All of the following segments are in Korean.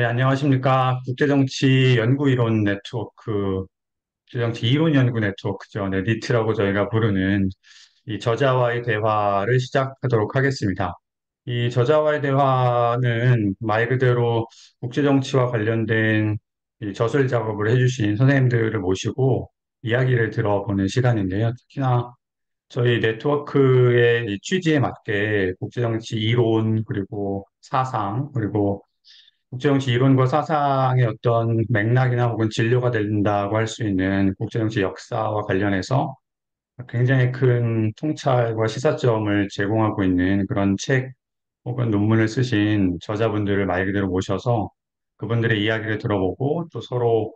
네, 안녕하십니까. 국제정치 연구이론 네트워크, 국제정치 이론 연구 네트워크죠. 네, 니트라고 저희가 부르는 이 저자와의 대화를 시작하도록 하겠습니다. 이 저자와의 대화는 말 그대로 국제정치와 관련된 이 저술 작업을 해주신 선생님들을 모시고 이야기를 들어보는 시간인데요. 특히나 저희 네트워크의 이 취지에 맞게 국제정치 이론, 그리고 사상, 그리고 국제정치 이론과 사상의 어떤 맥락이나 혹은 진료가 된다고 할 수 있는 국제정치 역사와 관련해서 굉장히 큰 통찰과 시사점을 제공하고 있는 그런 책 혹은 논문을 쓰신 저자분들을 말 그대로 모셔서 그분들의 이야기를 들어보고 또 서로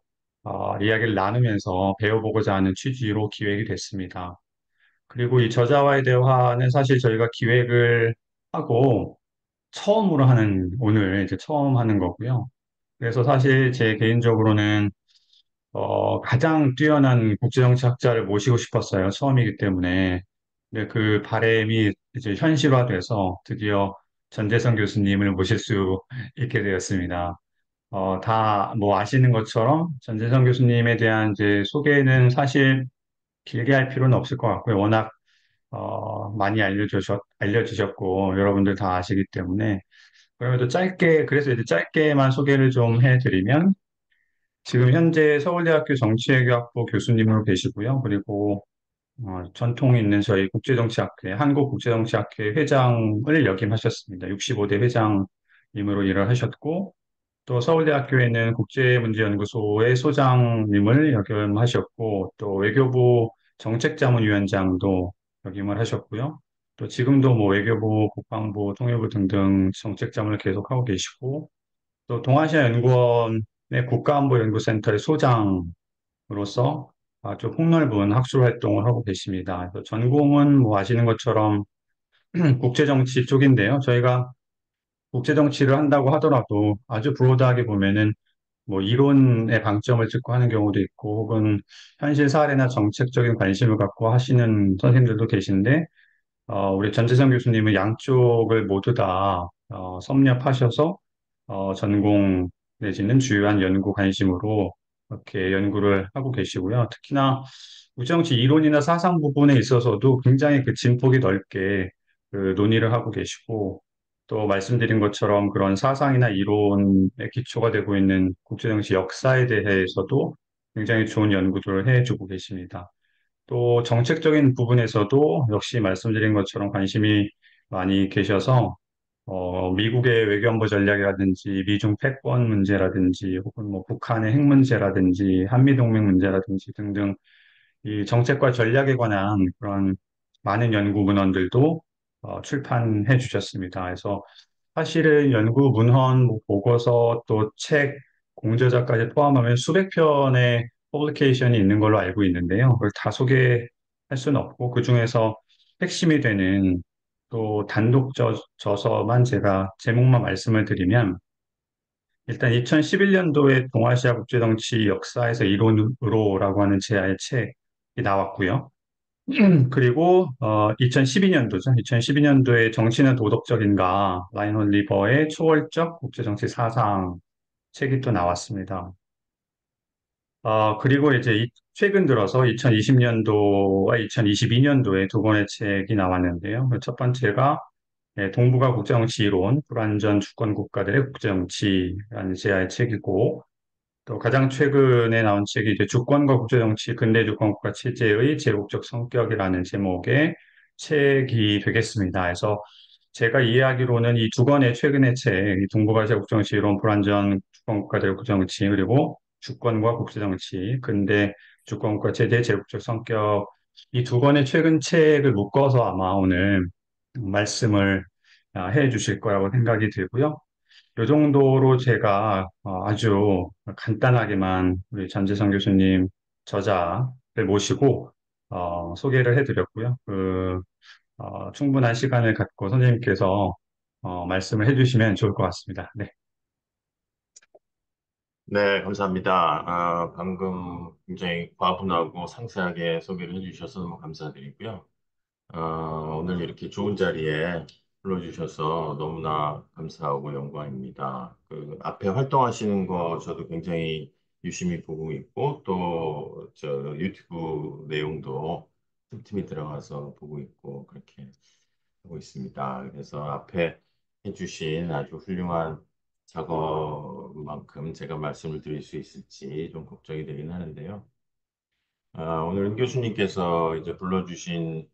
이야기를 나누면서 배워보고자 하는 취지로 기획이 됐습니다. 그리고 이 저자와의 대화는 사실 저희가 기획을 하고 처음으로 하는, 오늘 이제 처음 하는 거고요. 그래서 사실 제 개인적으로는 가장 뛰어난 국제정치학자를 모시고 싶었어요. 처음이기 때문에. 근데 그 바람이 이제 현실화돼서 드디어 전재성 교수님을 모실 수 있게 되었습니다. 다 뭐 아시는 것처럼 전재성 교수님에 대한 이제 소개는 사실 길게 할 필요는 없을 것 같고요. 워낙 많이 알려주셨고 여러분들 다 아시기 때문에 그래도 그래서 이제 짧게만 소개를 좀 해드리면 지금 현재 서울대학교 정치외교학부 교수님으로 계시고요. 그리고 전통 있는 저희 국제정치학회, 한국국제정치학회 회장을 역임하셨습니다. 65대 회장님으로 일을 하셨고, 또 서울대학교에는 국제문제연구소의 소장님을 역임하셨고, 또 외교부 정책자문위원장도 역임을 하셨고요. 또 지금도 뭐 외교부, 국방부, 통일부 등등 정책자문을 계속하고 계시고, 또 동아시아연구원의 국가안보연구센터의 소장으로서 아주 폭넓은 학술 활동을 하고 계십니다. 그래서 전공은 뭐 아시는 것처럼 국제정치 쪽인데요. 저희가 국제정치를 한다고 하더라도 아주 브로드하게 보면은 뭐 이론의 방점을 짚고 하는 경우도 있고 혹은 현실 사례나 정책적인 관심을 갖고 하시는 선생님들도 계신데 우리 전재성 교수님은 양쪽을 모두 다 섭렵하셔서 전공 내지는 주요한 연구 관심으로 이렇게 연구를 하고 계시고요. 특히나 우정치 이론이나 사상 부분에 있어서도 굉장히 그 진폭이 넓게 그 논의를 하고 계시고 또 말씀드린 것처럼 그런 사상이나 이론의 기초가 되고 있는 국제정치 역사에 대해서도 굉장히 좋은 연구들을 해주고 계십니다. 또 정책적인 부분에서도 역시 말씀드린 것처럼 관심이 많이 계셔서 미국의 외교안보 전략이라든지 미중 패권 문제라든지 혹은 뭐 북한의 핵 문제라든지 한미동맹 문제라든지 등등 이 정책과 전략에 관한 그런 많은 연구 문헌들도 출판해 주셨습니다. 그래서 사실은 연구 문헌, 뭐 보고서, 또 책, 공저자까지 포함하면 수백 편의 퍼블리케이션이 있는 걸로 알고 있는데요. 그걸 다 소개할 수는 없고 그중에서 핵심이 되는 또 단독 저서만 제가 제목만 말씀을 드리면 일단 2011년도에 동아시아 국제정치 역사에서 이론으로라고 하는 제아의 책이 나왔고요. 그리고 2012년도죠. 2012년도에 정치는 도덕적인가 라인홀 리버의 초월적 국제정치 사상 책이 또 나왔습니다. 그리고 이제 최근 들어서 2020년도와 2022년도에 두 권의 책이 나왔는데요. 첫 번째가 동북아 국제정치 이론, 불완전 주권 국가들의 국제정치라는 제아의 책이고, 또 가장 최근에 나온 책이 이제 주권과 국제정치, 근대 주권국가 체제의 제국적 성격이라는 제목의 책이 되겠습니다. 그래서 제가 이해하기로는 이 두 권의 최근의 책, 이 동북아시아 국제정치 이론, 불완전 주권국가들의 국제정치, 그리고 주권과 국제정치, 근대 주권국가 체제의 제국적 성격, 이 두 권의 최근 책을 묶어서 아마 오늘 말씀을 해 주실 거라고 생각이 들고요. 이 정도로 제가 아주 간단하게만 우리 전재성 교수님 저자를 모시고 소개를 해드렸고요. 충분한 시간을 갖고 선생님께서 말씀을 해주시면 좋을 것 같습니다. 네. 네, 감사합니다. 방금 굉장히 과분하고 상세하게 소개를 해주셔서 너무 감사드리고요. 오늘 이렇게 좋은 자리에 불러주셔서 너무나 감사하고 영광입니다. 그 앞에 활동하시는 거 저도 굉장히 유심히 보고 있고 또 저 유튜브 내용도 틈틈이 들어가서 보고 있고 그렇게 하고 있습니다. 그래서 앞에 해주신 아주 훌륭한 작업만큼 제가 말씀을 드릴 수 있을지 좀 걱정이 되긴 하는데요. 오늘 은 교수님께서 이제 불러주신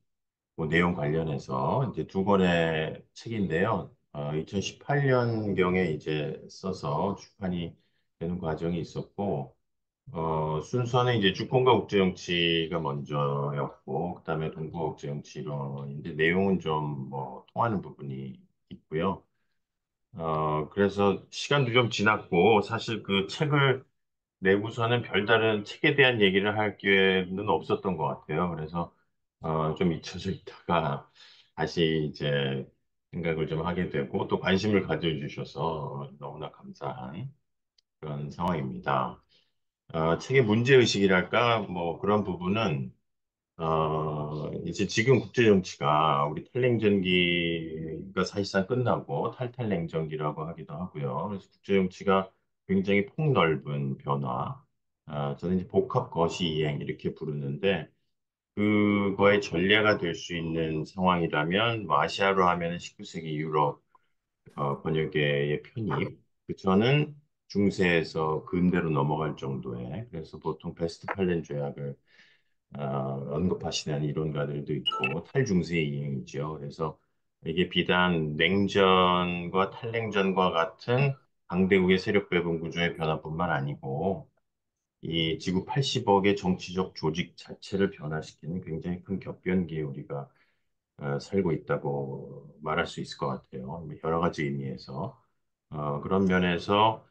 그 내용 관련해서 이제 두 권의 책인데요. 2018년경에 이제 써서 출판이 되는 과정이 있었고, 순서는 이제 주권과 국제정치가 먼저였고, 그다음에 동북아 국제정치론인데 내용은 좀 뭐 통하는 부분이 있고요. 그래서 시간도 좀 지났고, 사실 그 책을 내고서는 별다른 책에 대한 얘기를 할 기회는 없었던 것 같아요. 그래서 좀 잊혀져 있다가 다시 이제 생각을 좀 하게 되고 또 관심을 가져주셔서 너무나 감사한 그런 상황입니다. 책의 문제의식이랄까 뭐 그런 부분은 이제 지금 국제정치가 우리 탈냉전기가 사실상 끝나고 탈탈냉전기라고 하기도 하고요. 그래서 국제정치가 굉장히 폭넓은 변화, 저는 이제 복합 거시이행 이렇게 부르는데 그거의 전례가 될 수 있는 상황이라면 뭐 아시아로 하면 19세기 유럽 번역계의 편입, 그 저는 중세에서 근대로 넘어갈 정도의 그래서 보통 베스트팔렌 조약을 언급하시는 이론가들도 있고 탈중세 이행이죠. 그래서 이게 비단 냉전과 탈냉전과 같은 강대국의 세력 배분 구조의 변화뿐만 아니고 이 지구 80억의 정치적 조직 자체를 변화시키는 굉장히 큰 격변기에 우리가 살고 있다고 말할 수 있을 것 같아요. 여러 가지 의미에서. 그런 면에서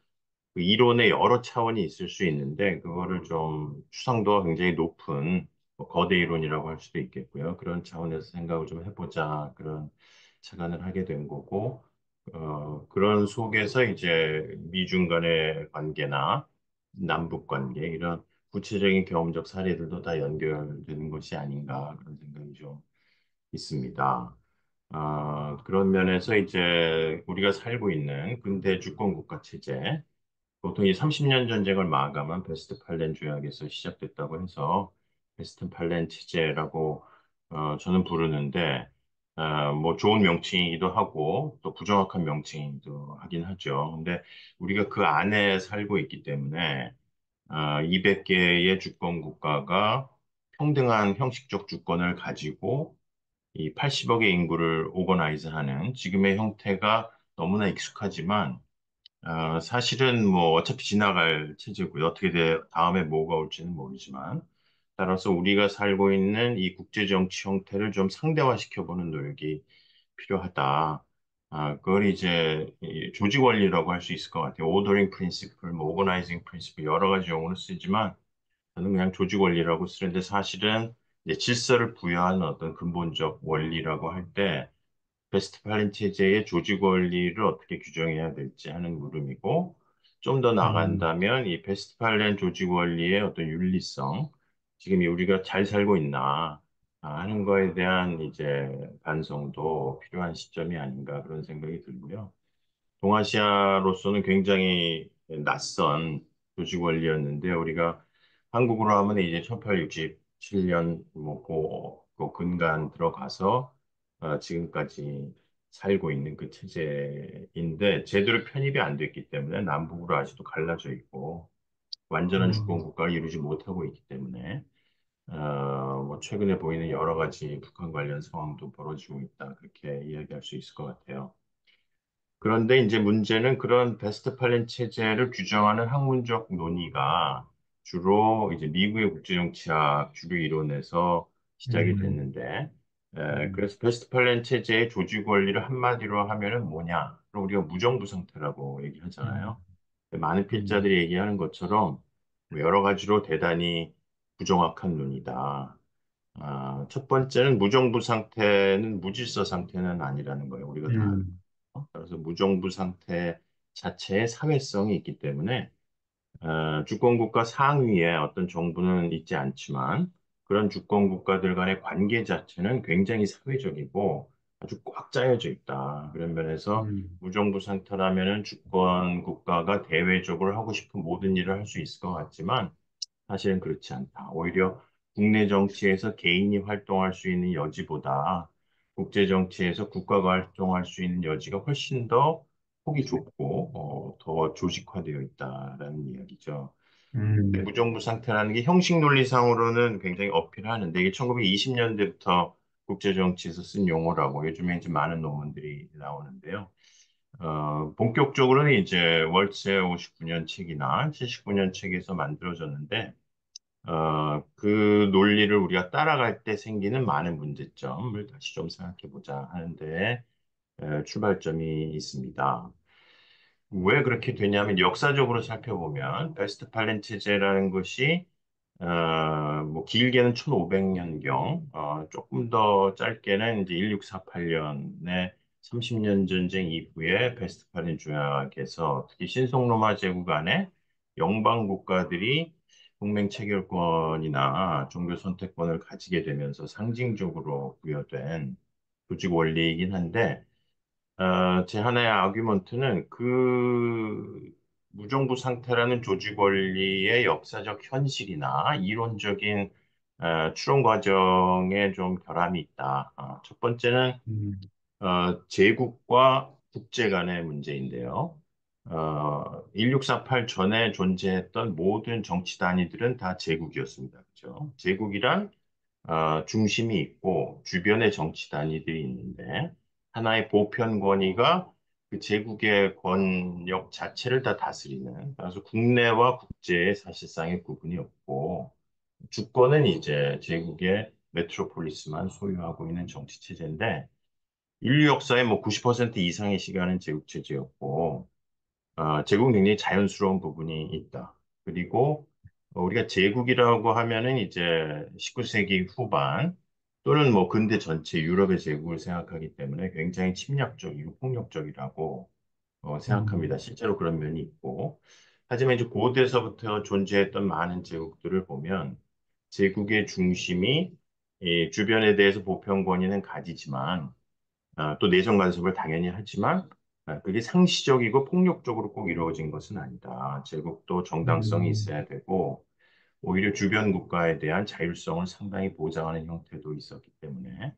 그 이론의 여러 차원이 있을 수 있는데, 그거를 좀 추상도가 굉장히 높은 뭐 거대 이론이라고 할 수도 있겠고요. 그런 차원에서 생각을 좀 해보자. 그런 착안을 하게 된 거고, 그런 속에서 이제 미중 간의 관계나 남북 관계, 이런 구체적인 경험적 사례들도 다 연결되는 것이 아닌가, 그런 생각이 좀 있습니다. 그런 면에서 이제 우리가 살고 있는 근대 주권 국가 체제, 보통 이 30년 전쟁을 마감한 베스트팔렌 조약에서 시작됐다고 해서 베스트팔렌 체제라고 저는 부르는데 뭐 좋은 명칭이기도 하고 또 부정확한 명칭이기도 하긴 하죠. 근데 우리가 그 안에 살고 있기 때문에 200개의 주권 국가가 평등한 형식적 주권을 가지고 이 80억의 인구를 오거나이즈하는 지금의 형태가 너무나 익숙하지만 사실은 뭐 어차피 지나갈 체제고요. 다음에 뭐가 올지는 모르지만 따라서 우리가 살고 있는 이 국제 정치 형태를 좀 상대화시켜보는 노력이 필요하다. 그걸 이제 이 조직 원리라고 할 수 있을 것 같아요. 오더링 프린시플, 뭐 오거나이징 프린시플 여러 가지 용어를 쓰지만 저는 그냥 조직 원리라고 쓰는데 사실은 이제 질서를 부여하는 어떤 근본적 원리라고 할 때 베스트팔린 체제의 조직 원리를 어떻게 규정해야 될지 하는 물음이고 좀 더 음, 나간다면 이 베스트팔렌 조직 원리의 어떤 윤리성, 지금 이 우리가 잘 살고 있나 하는 거에 대한 이제 반성도 필요한 시점이 아닌가 그런 생각이 들고요. 동아시아로서는 굉장히 낯선 조직 원리였는데 우리가 한국으로 하면 이제 1867년 그 근간 들어가서 지금까지 살고 있는 그 체제인데 제대로 편입이 안 됐기 때문에 남북으로 아직도 갈라져 있고 완전한 주권 음, 국가를 이루지 못하고 있기 때문에 뭐 최근에 보이는 여러 가지 북한 관련 상황도 벌어지고 있다 그렇게 이야기할 수 있을 것 같아요. 그런데 이제 문제는 그런 베스트팔렌 체제를 규정하는 학문적 논의가 주로 이제 미국의 국제정치학 주류 이론에서 시작이 음, 됐는데, 음, 그래서 베스트팔렌 체제의 조직 원리를 한마디로 하면은 뭐냐? 그럼 우리가 무정부 상태라고 음, 얘기하잖아요. 많은 음, 필자들이 얘기하는 것처럼 뭐 여러 가지로 대단히 부정확한 논의다. 첫 번째는 무정부 상태는 무질서 상태는 아니라는 거예요. 우리가 다 알고. 음, 그래서 무정부 상태 자체의 사회성이 있기 때문에 주권국가 상위에 어떤 정부는 있지 않지만 그런 주권국가들 간의 관계 자체는 굉장히 사회적이고 아주 꽉 짜여져 있다. 그런 면에서 음, 무정부 상태라면은 주권 국가가 대외적으로 하고 싶은 모든 일을 할 수 있을 것 같지만 사실은 그렇지 않다. 오히려 국내 정치에서 개인이 활동할 수 있는 여지보다 국제 정치에서 국가가 활동할 수 있는 여지가 훨씬 더 폭이 좁고 더 조직화되어 있다라는 이야기죠. 음, 무정부 상태라는 게 형식 논리상으로는 굉장히 어필하는데 이게 1920년대부터 국제 정치에서 쓴 용어라고 요즘에 이제 많은 논문들이 나오는데요. 본격적으로는 이제 월세 59년 책이나 79년 책에서 만들어졌는데 그 논리를 우리가 따라갈 때 생기는 많은 문제점을 다시 좀 생각해 보자 하는데 출발점이 있습니다. 왜 그렇게 되냐면 역사적으로 살펴보면 베스트팔렌 체제라는 것이 뭐 길게는 1500년경, 조금 더 짧게는 이제 1648년에 30년 전쟁 이후에 베스트팔렌 조약에서 특히 신성로마 제국 안에 영방 국가들이 동맹 체결권이나 종교 선택권을 가지게 되면서 상징적으로 부여된 조직 원리이긴 한데 제 하나의 아규먼트는 그 무정부 상태라는 조직 원리의 역사적 현실이나 이론적인 추론 과정에 좀 결함이 있다. 첫 번째는 음, 제국과 국제 간의 문제인데요. 1648 전에 존재했던 모든 정치 단위들은 다 제국이었습니다. 그죠? 제국이란 중심이 있고 주변에 정치 단위들이 있는데 하나의 보편 권위가 그 제국의 권력 자체를 다 다스리는 그래서 국내와 국제의 사실상의 구분이 없고 주권은 이제 제국의 메트로폴리스만 소유하고 있는 정치 체제인데 인류 역사의 뭐 90% 이상의 시간은 제국 체제였고 제국은 굉장히 자연스러운 부분이 있다. 그리고 우리가 제국이라고 하면은 이제 19세기 후반 또는 뭐 근대 전체 유럽의 제국을 생각하기 때문에 굉장히 침략적이고 폭력적이라고 생각합니다. 음, 실제로 그런 면이 있고. 하지만 이제 고대에서부터 존재했던 많은 제국들을 보면 제국의 중심이 이 주변에 대해서 보편 권위는 가지지만 또 내정 간섭을 당연히 하지만 그게 상시적이고 폭력적으로 꼭 이루어진 것은 아니다. 제국도 정당성이 음, 있어야 되고 오히려 주변 국가에 대한 자율성을 상당히 보장하는 형태도 있었기 때문에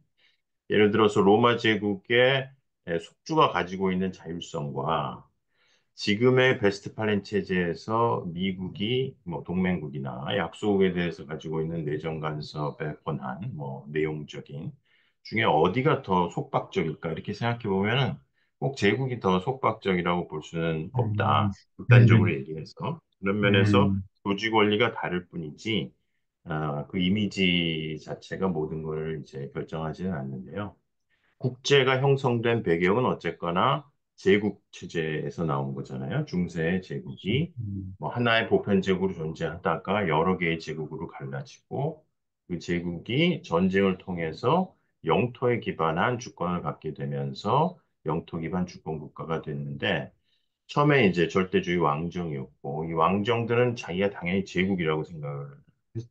예를 들어서 로마 제국의 속주가 가지고 있는 자율성과 지금의 베스트팔렌 체제에서 미국이 뭐 동맹국이나 약소국에 대해서 가지고 있는 내정 간섭의 권한, 뭐 내용적인 중에 어디가 더 속박적일까 이렇게 생각해 보면은 꼭 제국이 더 속박적이라고 볼 수는 음, 없다. 극단적으로 음, 얘기해서 그런 면에서 음, 조직 원리가 다를 뿐이지 그 이미지 자체가 모든 걸 이제 결정하지는 않는데요. 국제가 형성된 배경은 어쨌거나 제국 체제에서 나온 거잖아요. 중세의 그렇죠. 제국이 뭐 하나의 보편 제국으로 존재하다가 여러 개의 제국으로 갈라지고 그 제국이 전쟁을 통해서 영토에 기반한 주권을 갖게 되면서 영토 기반 주권 국가가 됐는데 처음에 이제 절대주의 왕정이었고 이 왕정들은 자기가 당연히 제국이라고 생각을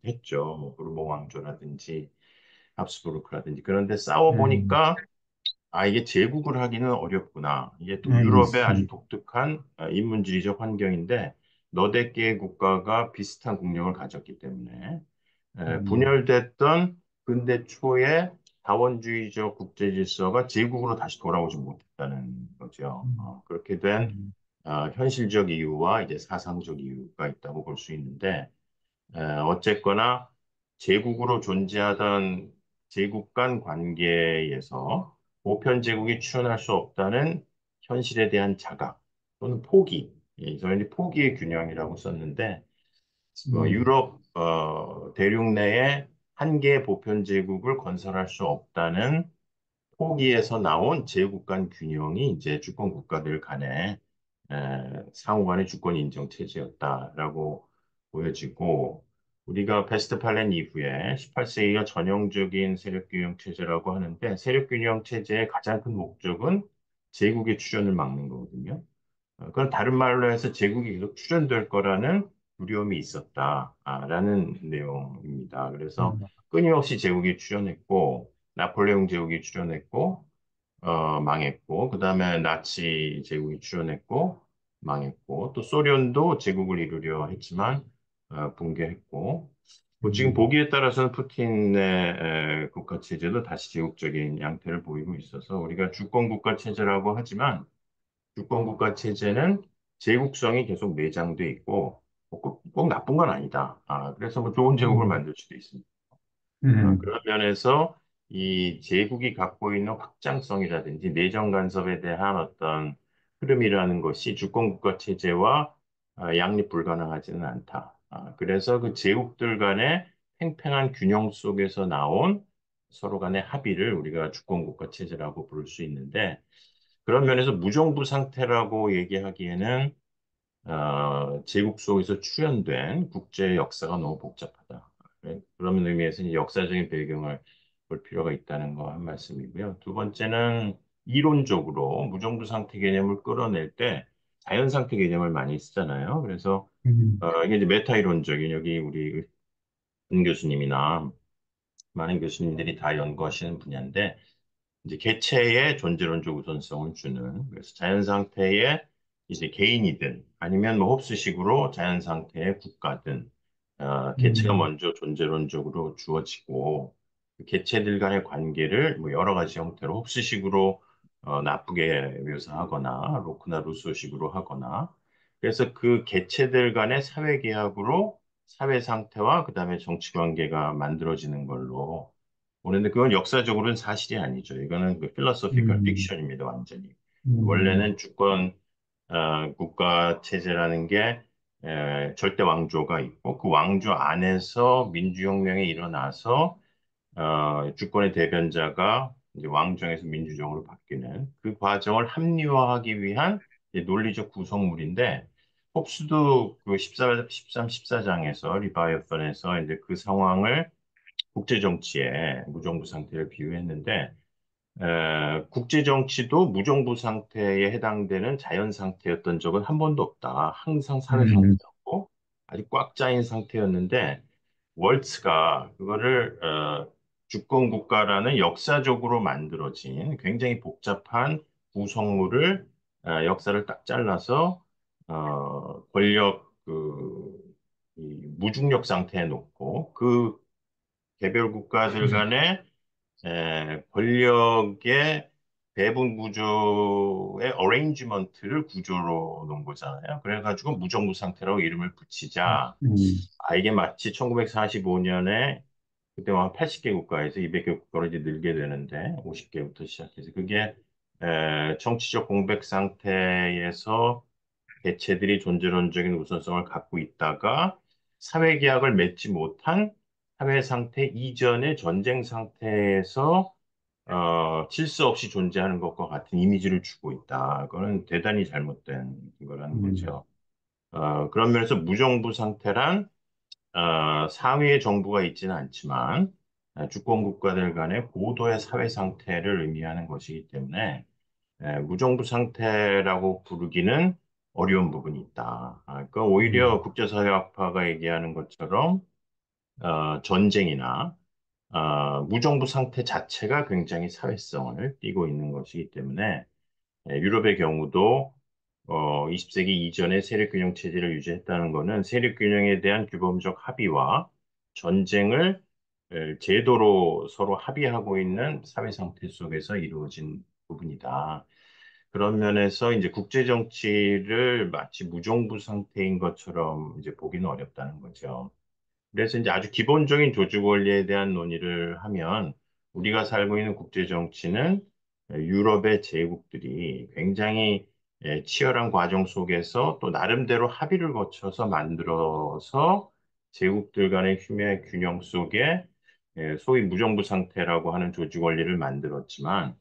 했죠. 뭐 부르봉 왕조라든지 합스부르크라든지 그런데 싸워 음, 보니까 이게 제국을 하기는 어렵구나. 이게 또 음, 유럽의 아주 독특한 인문주의적 환경인데 너댓 개의 국가가 비슷한 국력을 가졌기 때문에 음, 분열됐던 근대 초의 자원주의적 국제 질서가 제국으로 다시 돌아오지 못했다는 거죠. 음, 그렇게 된 음, 현실적 이유와 이제 사상적 이유가 있다고 볼 수 있는데 어쨌거나 제국으로 존재하던 제국 간 관계에서 보편 제국이 출현할 수 없다는 현실에 대한 자각 또는 포기, 저희는 포기의 균형이라고 썼는데 음, 유럽 대륙 내에 한 개의 보편 제국을 건설할 수 없다는 포기에서 나온 제국 간 균형이 이제 주권 국가들 간의 상호 간의 주권 인정 체제였다라고 보여지고 우리가 베스트팔렌 이후에 18세기가 전형적인 세력균형 체제라고 하는데 세력균형 체제의 가장 큰 목적은 제국의 출현을 막는 거거든요. 그건 다른 말로 해서 제국이 계속 출현될 거라는 두려움이 있었다라는 내용입니다. 그래서 음, 끊임없이 제국이 출현했고 나폴레옹 제국이 출현했고 망했고, 그 다음에 나치 제국이 출현했고, 망했고, 또 소련도 제국을 이루려 했지만, 붕괴했고, 뭐 지금 음, 보기에 따라서는 푸틴의 국가 체제도 다시 제국적인 양태를 보이고 있어서 우리가 주권 국가 체제라고 하지만 주권 국가 체제는 제국성이 계속 내장돼 있고 꼭 나쁜 건 아니다. 그래서 뭐 좋은 제국을 음, 만들 수도 있습니다. 음, 그런 면에서 이 제국이 갖고 있는 확장성이라든지 내정 간섭에 대한 어떤 흐름이라는 것이 주권국가 체제와 양립 불가능하지는 않다. 그래서 그 제국들 간의 팽팽한 균형 속에서 나온 서로 간의 합의를 우리가 주권국가 체제라고 부를 수 있는데 그런 면에서 무정부 상태라고 얘기하기에는 제국 속에서 출현된 국제 역사가 너무 복잡하다. 그런 의미에서 이제 역사적인 배경을 볼 필요가 있다는 거 한 말씀이고요. 두 번째는 이론적으로 무정부 상태 개념을 끌어낼 때 자연 상태 개념을 많이 쓰잖아요. 그래서 이게 이제 메타 이론적인 여기 우리 은 교수님이나 많은 교수님들이 다 연구하시는 분야인데 이제 개체의 존재론적 우선성을 주는 그래서 자연 상태의 이제 개인이든 아니면 뭐 홉스식으로 자연 상태의 국가든 개체가 음, 먼저 존재론적으로 주어지고 그 개체들 간의 관계를 뭐 여러 가지 형태로 홉스식으로 나쁘게 묘사하거나 로크나 루소식으로 하거나 그래서 그 개체들 간의 사회 계약으로 사회 상태와 그다음에 정치 관계가 만들어지는 걸로 그런데 그건 역사적으로는 사실이 아니죠. 이거는 그 필로소피컬 음, 픽션입니다, 완전히. 음, 원래는 주권 국가 체제라는 게 절대 왕조가 있고 그 왕조 안에서 민주혁명이 일어나서 주권의 대변자가 이제 왕정에서 민주정으로 바뀌는 그 과정을 합리화하기 위한 이제 논리적 구성물인데 홉스도 그 13, 14장에서 리바이어선에서 이제 그 상황을 국제 정치의 무정부 상태를 비유했는데 국제 정치도 무정부 상태에 해당되는 자연 상태였던 적은 한 번도 없다. 항상 사회 음, 상태였고 아주 꽉 짜인 상태였는데 월츠가 그거를 주권 국가라는 역사적으로 만들어진 굉장히 복잡한 구성물을 역사를 딱 잘라서 권력 이 무중력 상태에 놓고 그 개별 국가들 간의 권력의 배분 구조의 어레인지먼트를 구조로 놓은 거잖아요. 그래가지고 무정부 상태라고 이름을 붙이자. 음, 이게 마치 1945년에 그때 한 80개 국가에서 200개 국가로 이제 늘게 되는데 50개부터 시작해서 그게 정치적 공백 상태에서 개체들이 존재론적인 우선성을 갖고 있다가 사회계약을 맺지 못한 사회 상태 이전의 전쟁 상태에서 질서 없이 존재하는 것과 같은 이미지를 주고 있다. 그거는 대단히 잘못된 거라는 음, 거죠. 그런 면에서 무정부 상태란 상위의 정부가 있지는 않지만 주권 국가들 간의 고도의 사회 상태를 의미하는 것이기 때문에 무정부 상태라고 부르기는 어려운 부분이 있다. 그러니까 오히려 음, 국제사회학파가 얘기하는 것처럼 전쟁이나 무정부 상태 자체가 굉장히 사회성을 띠고 있는 것이기 때문에 유럽의 경우도 20세기 이전에 세력균형 체제를 유지했다는 것은 세력균형에 대한 규범적 합의와 전쟁을 제도로 서로 합의하고 있는 사회 상태 속에서 이루어진 부분이다. 그런 면에서 이제 국제 정치를 마치 무정부 상태인 것처럼 이제 보기는 어렵다는 거죠. 그래서 이제 아주 기본적인 조직 원리에 대한 논의를 하면 우리가 살고 있는 국제 정치는 유럽의 제국들이 굉장히 치열한 과정 속에서 또 나름대로 합의를 거쳐서 만들어서 제국들 간의 힘의 균형 속에 소위 무정부 상태라고 하는 조직 원리를 만들었지만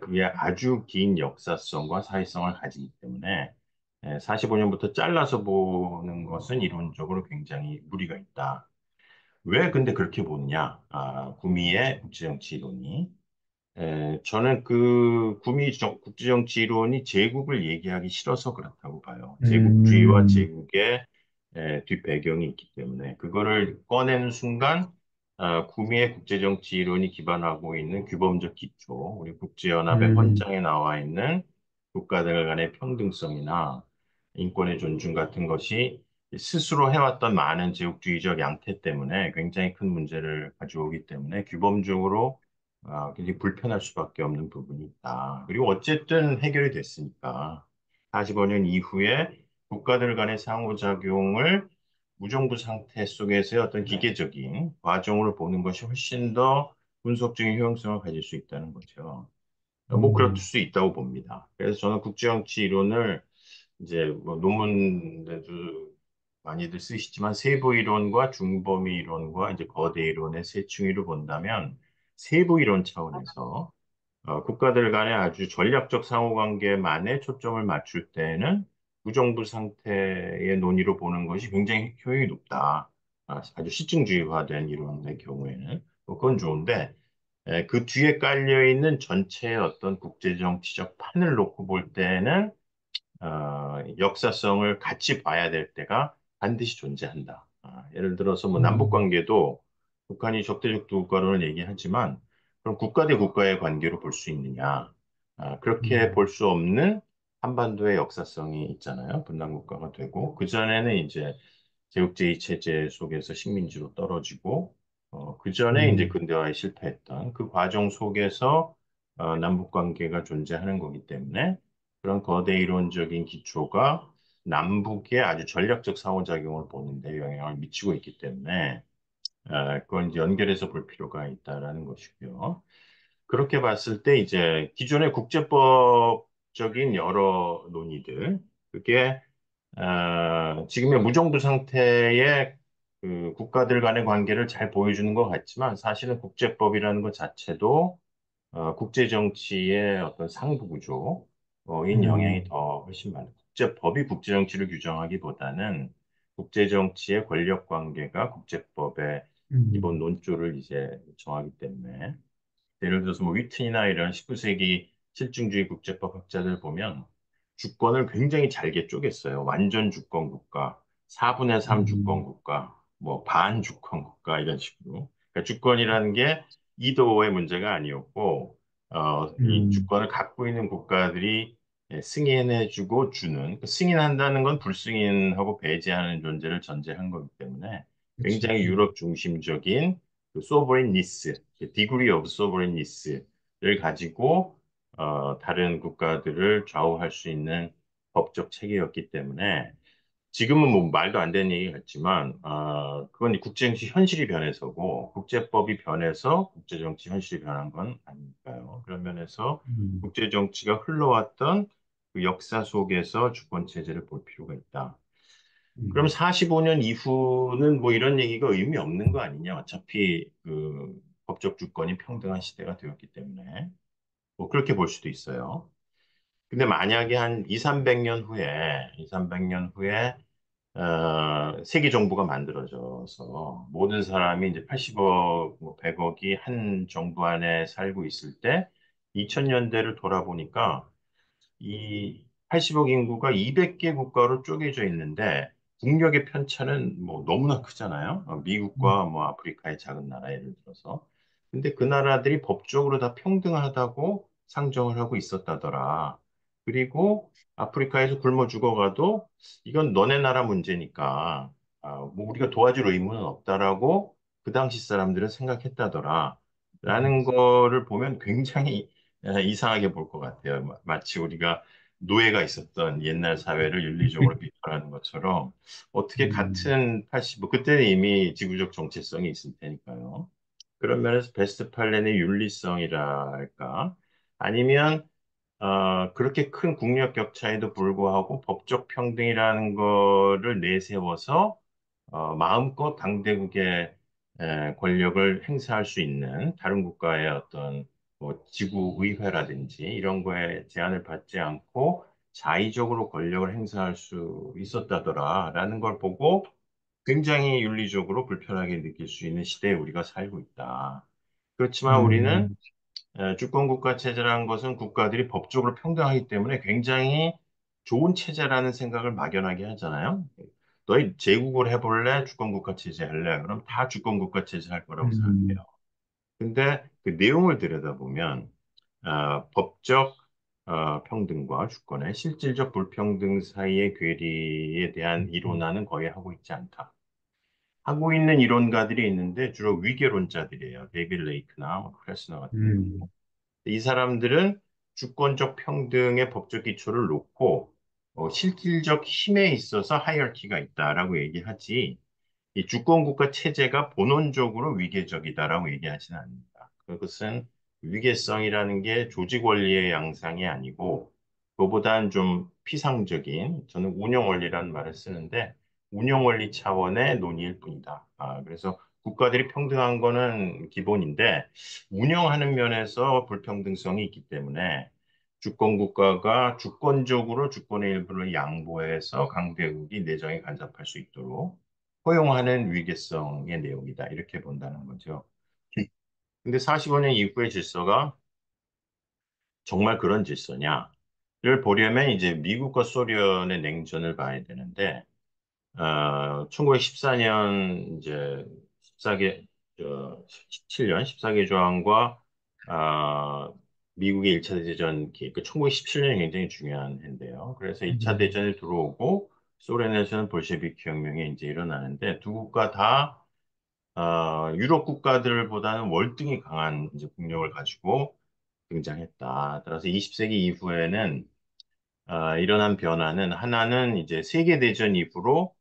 그게 아주 긴 역사성과 사회성을 가지기 때문에 45년부터 잘라서 보는 것은 이론적으로 굉장히 무리가 있다. 왜 근데 그렇게 보느냐? 구미의 국제정치 이론이. 저는 그 국제정치 이론이 제국을 얘기하기 싫어서 그렇다고 봐요. 제국주의와 음, 제국의 뒷배경이 있기 때문에 그거를 꺼내는 순간 구미의 국제정치 이론이 기반하고 있는 규범적 기초, 우리 국제연합의 음, 헌장에 나와 있는 국가들 간의 평등성이나 인권의 존중 같은 것이 스스로 해왔던 많은 제국주의적 양태 때문에 굉장히 큰 문제를 가져오기 때문에 규범적으로 굉장히 불편할 수밖에 없는 부분이 있다. 그리고 어쨌든 해결이 됐으니까 45년 이후에 국가들 간의 상호작용을 무정부 상태 속에서의 어떤 기계적인 과정으로 보는 것이 훨씬 더 분석적인 효용성을 가질 수 있다는 거죠. 뭐 그럴 음, 수 있다고 봅니다. 그래서 저는 국제정치 이론을 이제 뭐 논문에도 많이들 쓰시지만 세부 이론과 중범위 이론과 이제 거대 이론의 세 층위로 본다면 세부 이론 차원에서 국가들 간의 아주 전략적 상호관계만에 초점을 맞출 때에는 무정부 상태의 논의로 보는 것이 굉장히 효용이 높다. 아주 실증주의화된 이론의 경우에는 뭐 그건 좋은데 그 뒤에 깔려 있는 전체의 어떤 국제정치적 판을 놓고 볼 때는 역사성을 같이 봐야 될 때가 반드시 존재한다. 예를 들어서 뭐 남북 음, 관계도 북한이 적대적 국가론을 얘기하지만 그럼 국가 대 국가의 관계로 볼 수 있느냐? 그렇게 음, 볼 수 없는 한반도의 역사성이 있잖아요. 분단 국가가 되고 그전에는 이제 제국주의 체제 속에서 식민지로 떨어지고 그 전에 이제 음, 근대화에 실패했던 그 과정 속에서 남북 관계가 존재하는 거기 때문에 그런 거대 이론적인 기초가 남북의 아주 전략적 상호작용을 보는 데 영향을 미치고 있기 때문에 그건 이제 연결해서 볼 필요가 있다라는 것이고요. 그렇게 봤을 때 이제 기존의 국제법적인 여러 논의들, 그게 지금의 무정부 상태의 그 국가들 간의 관계를 잘 보여주는 것 같지만 사실은 국제법이라는 것 자체도 국제 정치의 어떤 상부 구조인 영향이 음, 더 훨씬 많아요. 국제법이 국제 정치를 규정하기보다는 국제 정치의 권력 관계가 국제법의 기본 음, 논조를 이제 정하기 때문에 예를 들어서 뭐 위튼이나 이런 19세기 실증주의 국제법 학자들 보면 주권을 굉장히 잘게 쪼갰어요. 완전 주권 국가, 4분의 3 주권 음, 국가, 뭐 반 주권 국가 이런 식으로. 그러니까 주권이라는 게 이도의 문제가 아니었고, 이 음, 주권을 갖고 있는 국가들이 승인해주고 주는, 그 승인한다는 건 불승인하고 배제하는 존재를 전제한 거기 때문에 그치. 굉장히 유럽 중심적인 그 소버레인니스, 디그리 오브 소버레인니스를 가지고 다른 국가들을 좌우할 수 있는 법적 체계였기 때문에 지금은 뭐 말도 안 되는 얘기 같지만 그건 국제정치 현실이 변해서고 국제법이 변해서 국제정치 현실이 변한 건 아니니까요. 그런 면에서 음, 국제정치가 흘러왔던 그 역사 속에서 주권 체제를 볼 필요가 있다. 그럼 음, 45년 이후는 뭐 이런 얘기가 의미 없는 거 아니냐? 어차피 그 법적 주권이 평등한 시대가 되었기 때문에 뭐 그렇게 볼 수도 있어요. 근데 만약에 한 2, 300년 후에, 2, 300년 후에 세계 정부가 만들어져서 모든 사람이 이제 80억, 뭐 100억이 한 정부 안에 살고 있을 때 2000년대를 돌아보니까 이 80억 인구가 200개 국가로 쪼개져 있는데 국력의 편차는 뭐 너무나 크잖아요. 미국과 뭐 아프리카의 작은 나라 예를 들어서. 근데 그 나라들이 법적으로 다 평등하다고 상정을 하고 있었다더라. 그리고 아프리카에서 굶어 죽어가도 이건 너네 나라 문제니까 뭐 우리가 도와줄 의무는 없다라고 그 당시 사람들은 생각했다더라. 라는 거를 보면 굉장히 이상하게 볼 것 같아요. 마치 우리가 노예가 있었던 옛날 사회를 윤리적으로 비판하는 것처럼 어떻게 음, 같은 80, 그때는 이미 지구적 정체성이 있을 테니까요. 그런 면에서 베스트 팔렌의 윤리성이라 할까? 아니면 그렇게 큰 국력 격차에도 불구하고 법적 평등이라는 거를 내세워서 마음껏 당대국의 권력을 행사할 수 있는 다른 국가의 어떤 뭐 지구 의회라든지 이런 거에 제한을 받지 않고 자의적으로 권력을 행사할 수 있었다더라라는 걸 보고 굉장히 윤리적으로 불편하게 느낄 수 있는 시대에 우리가 살고 있다. 그렇지만 우리는 음, 주권국가 체제라는 것은 국가들이 법적으로 평등하기 때문에 굉장히 좋은 체제라는 생각을 막연하게 하잖아요. 너희 제국을 해볼래? 주권국가 체제 할래? 그럼 다 주권국가 체제 할 거라고 음, 생각해요. 근데 그 내용을 들여다보면 법적 평등과 주권의 실질적 불평등 사이의 괴리에 대한 음, 이론화는 거의 하고 있지 않다. 하고 있는 이론가들이 있는데 주로 위계론자들이에요. 데이빗 레이크나 뭐 크레스너 같은 경우. 음, 이 사람들은 주권적 평등의 법적 기초를 놓고 실질적 힘에 있어서 하이어키가 있다라고 얘기하지 이 주권국가 체제가 본원적으로 위계적이다라고 얘기하지는 않는다. 그것은 위계성이라는 게 조직 원리의 양상이 아니고 그보다는 좀 피상적인 저는 운영 원리라는 말을 쓰는데 운영 원리 차원의 논의일 뿐이다. 그래서 국가들이 평등한 거는 기본인데 운영하는 면에서 불평등성이 있기 때문에 주권 국가가 주권적으로 주권의 일부를 양보해서 강대국이 내정에 간섭할 수 있도록 허용하는 위계성의 내용이다. 이렇게 본다는 거죠. 근데 45년 이후의 질서가 정말 그런 질서냐를 보려면 이제 미국과 소련의 냉전을 봐야 되는데, 1914년 이제 14개, 17년 14개 조항과 미국의 1차 대전 그 1917년이 굉장히 중요한 해인데요. 그래서 2차 음, 대전이 들어오고 소련에서는 볼셰비키 혁명이 이제 일어나는데 두 국가 다 유럽 국가들보다는 월등히 강한 이제 국력을 가지고 등장했다. 따라서 20세기 이후에는 일어난 변화는 하나는 이제 세계대전 이후로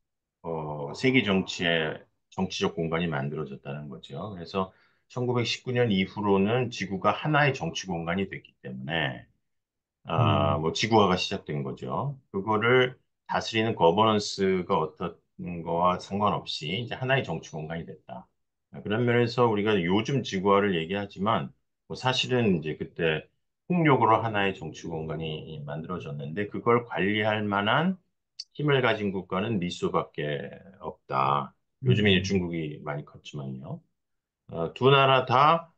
세계 정치의 정치적 공간이 만들어졌다는 거죠. 그래서 1919년 이후로는 지구가 하나의 정치 공간이 됐기 때문에 뭐 지구화가 시작된 거죠. 그거를 다스리는 거버넌스가 어떤 거와 상관없이 이제 하나의 정치 공간이 됐다. 그런 면에서 우리가 요즘 지구화를 얘기하지만 뭐 사실은 이제 그때 폭력으로 하나의 정치 공간이 만들어졌는데 그걸 관리할 만한 힘을 가진 국가는 미소밖에 없다. 요즘에 이제 음, 중국이 많이 컸지만요. 두 나라 다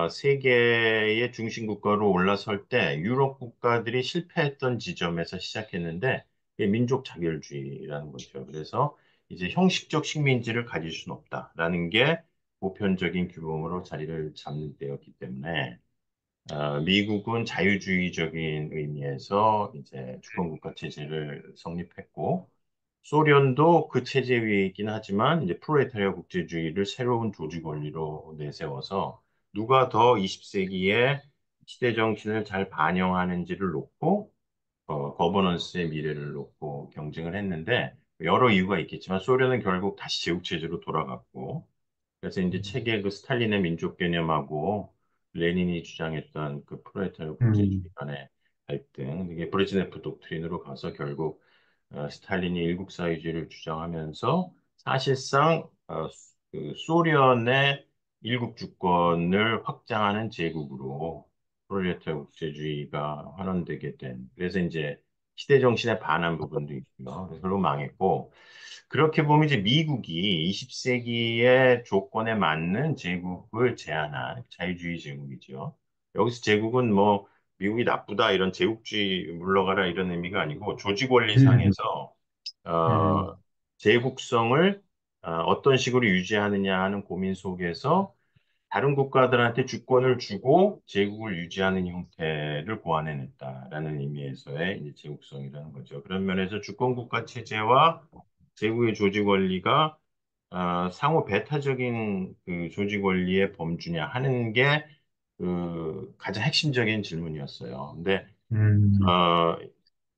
세계의 중심 국가로 올라설 때 유럽 국가들이 실패했던 지점에서 시작했는데 그게 민족 자결주의라는 거죠. 그래서 이제 형식적 식민지를 가질 수는 없다라는 게 보편적인 규범으로 자리를 잡는 때였기 때문에 미국은 자유주의적인 의미에서 이제 주권국가 체제를 성립했고, 소련도 그 체제 위에 있긴 하지만 이제 프롤레타리아 국제주의를 새로운 조직 원리로 내세워서 누가 더 20세기의 시대 정신을 잘 반영하는지를 놓고 거버넌스의 미래를 놓고 경쟁을 했는데 여러 이유가 있겠지만 소련은 결국 다시 제국체제로 돌아갔고 그래서 이제 책의 그 스탈린의 민족 개념하고 레닌이 주장했던 그 프롤레타리아 국제주의 음, 간의 갈등, 이게 브레즈네프 독트린으로 가서 결국 스탈린이 일국 사회주의를 주장하면서 사실상 그 소련의 일국 주권을 확장하는 제국으로 프롤레타리아 국제주의가 환원되게 된. 그래서 이제 시대 정신에 반한 부분도 있고요. 그래서 결국 망했고. 그렇게 보면 이제 미국이 20세기의 조건에 맞는 제국을 제안한 자유주의 제국이죠. 여기서 제국은 뭐 미국이 나쁘다 이런 제국주의 물러가라 이런 의미가 아니고 조직 음, 원리상에서 음, 제국성을 어떤 식으로 유지하느냐 하는 고민 속에서 다른 국가들한테 주권을 주고 제국을 유지하는 형태를 고안해냈다라는 의미에서의 이제 제국성이라는 거죠. 그런 면에서 주권국가 체제와 제국의 조직 원리가 상호 배타적인 그 조직 원리의 범주냐 하는 게 그 가장 핵심적인 질문이었어요. 근데 음, 어,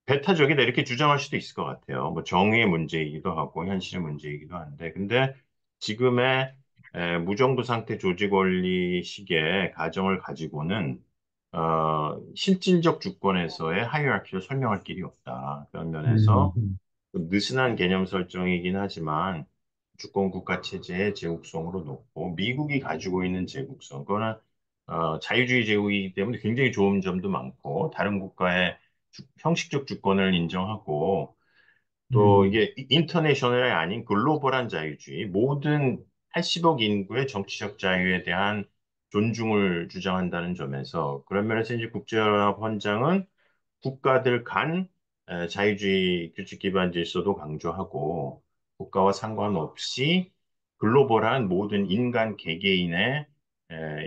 배타적이다 이렇게 주장할 수도 있을 것 같아요. 뭐 정의의 문제이기도 하고 현실의 문제이기도 한데 근데 지금의 무정부 상태 조직 원리식의 가정을 가지고는 실질적 주권에서의 하이어라키를 설명할 길이 없다. 그런 면에서 음, 좀 느슨한 개념 설정이긴 하지만 주권 국가 체제의 제국성으로 놓고 미국이 가지고 있는 제국성 그거는 자유주의 제국이기 때문에 굉장히 좋은 점도 많고 다른 국가의 형식적 주권을 인정하고 또 음, 이게 인터내셔널이 아닌 글로벌한 자유주의 모든 80억 인구의 정치적 자유에 대한 존중을 주장한다는 점에서 그런 면에서 이제 국제연합 헌장은 국가들 간 자유주의 규칙 기반 질서도 강조하고 국가와 상관없이 글로벌한 모든 인간 개개인의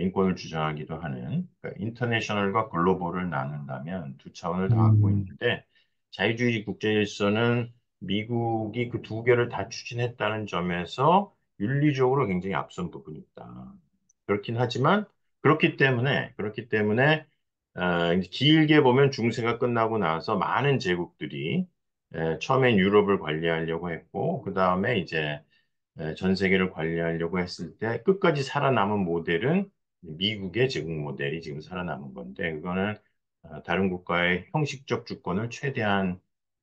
인권을 주장하기도 하는 그러니까 인터내셔널과 글로벌을 나눈다면 두 차원을 다 갖고 음, 있는데 자유주의 국제 질서는 미국이 그 두 개를 다 추진했다는 점에서 윤리적으로 굉장히 앞선 부분이 있다. 그렇긴 하지만 그렇기 때문에 이제 길게 보면 중세가 끝나고 나서 많은 제국들이 처음엔 유럽을 관리하려고 했고, 그 다음에 이제 전 세계를 관리하려고 했을 때 끝까지 살아남은 모델은 미국의 제국 모델이 지금 살아남은 건데, 그거는 다른 국가의 형식적 주권을 최대한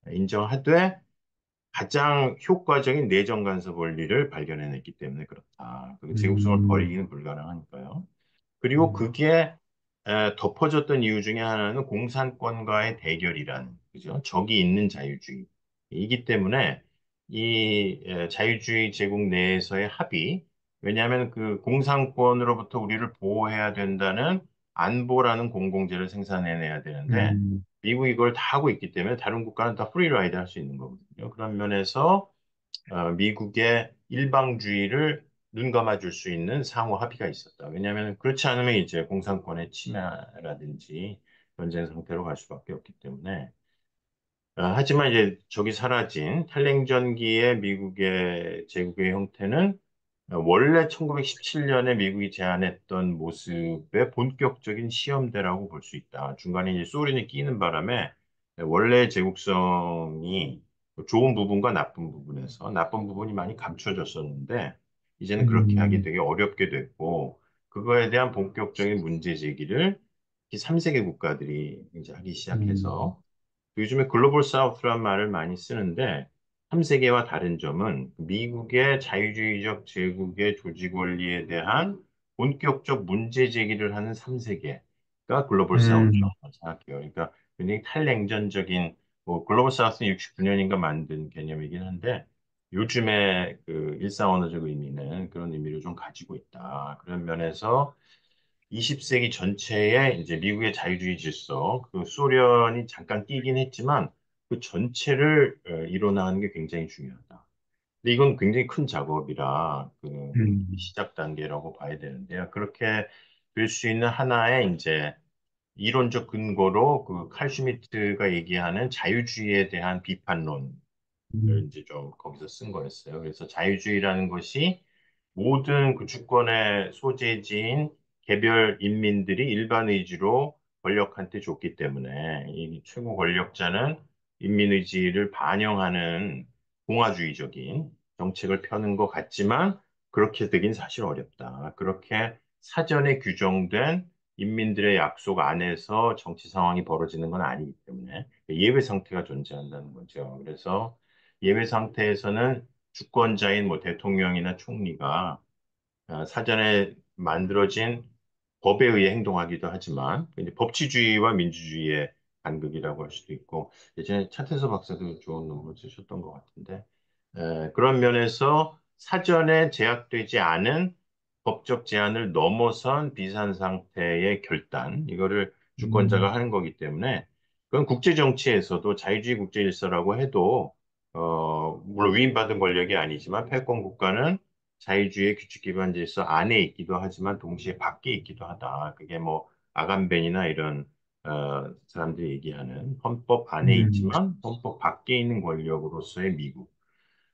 인정하되 가장 효과적인 내정 간섭 원리를 발견해냈기 때문에 그렇다. 그 제국성을 음, 버리기는 불가능하니까요. 그리고 음, 그게 덮어졌던 이유 중에 하나는 공산권과의 대결이란, 그죠? 적이 있는 자유주의이기 때문에 이 자유주의 제국 내에서의 합의, 왜냐하면 그 공산권으로부터 우리를 보호해야 된다는 안보라는 공공재를 생산해내야 되는데 음, 미국이 이걸 다 하고 있기 때문에 다른 국가는 다 프리라이드 할 수 있는 거거든요. 그런 면에서 미국의 일방주의를 눈감아 줄 수 있는 상호 합의가 있었다. 왜냐하면 그렇지 않으면 이제 공산권의 침해라든지 전쟁 상태로 갈 수밖에 없기 때문에. 하지만 이제 적이 사라진 탈냉전기의 미국의 제국의 형태는 원래 1917년에 미국이 제안했던 모습의 본격적인 시험대라고 볼 수 있다. 중간에 이제 소련이 끼는 바람에 원래 제국성이 좋은 부분과 나쁜 부분에서 나쁜 부분이 많이 감춰졌었는데 이제는 그렇게 하기 음, 되게 어렵게 됐고 그거에 대한 본격적인 문제 제기를 3세계 국가들이 이제 하기 음, 시작해서 요즘에 글로벌 사우스란 말을 많이 쓰는데 3세계와 다른 점은 미국의 자유주의적 제국의 조직 원리에 대한 본격적 문제 제기를 하는 3세계가 글로벌 음, 사우스라고 생각해요. 그러니까 굉장히 탈냉전적인 뭐 글로벌 사우스는 69년인가 만든 개념이긴 한데 요즘에 그 일상 언어적 의미는 그런 의미를 좀 가지고 있다. 그런 면에서 20세기 전체에 이제 미국의 자유주의 질서, 그 소련이 잠깐 끼긴 했지만 그 전체를 이뤄나가는 게 굉장히 중요하다. 근데 이건 굉장히 큰 작업이라 그 음, 시작 단계라고 봐야 되는데요. 그렇게 될 수 있는 하나의 이제 이론적 근거로 그 칼 슈미트가 얘기하는 자유주의에 대한 비판론 음, 이제 좀 거기서 쓴 거였어요. 그래서 자유주의라는 것이 모든 그 주권의 소재지인 개별 인민들이 일반 의지로 권력한테 줬기 때문에 이 최고 권력자는 인민 의지를 반영하는 공화주의적인 정책을 펴는 것 같지만 그렇게 되긴 사실 어렵다. 그렇게 사전에 규정된 인민들의 약속 안에서 정치 상황이 벌어지는 건 아니기 때문에 예외 상태가 존재한다는 거죠. 그래서 예외 상태에서는 주권자인 뭐 대통령이나 총리가 사전에 만들어진 법에 의해 행동하기도 하지만 이제 법치주의와 민주주의의 간극이라고 할 수도 있고 예전에 차태서 박사도 좋은 논문 쓰셨던 것 같은데 그런 면에서 사전에 제약되지 않은 법적 제한을 넘어선 비산 상태의 결단 이거를 주권자가 음, 하는 거기 때문에 그건 국제 정치에서도 자유주의 국제 질서라고 해도 물론 위임받은 권력이 아니지만 패권 국가는 자유주의 규칙 기반 질서 안에 있기도 하지만 동시에 밖에 있기도 하다. 그게 뭐 아간벤이나 이런 사람들이 얘기하는 헌법 안에 음, 있지만 헌법 밖에 있는 권력으로서의 미국.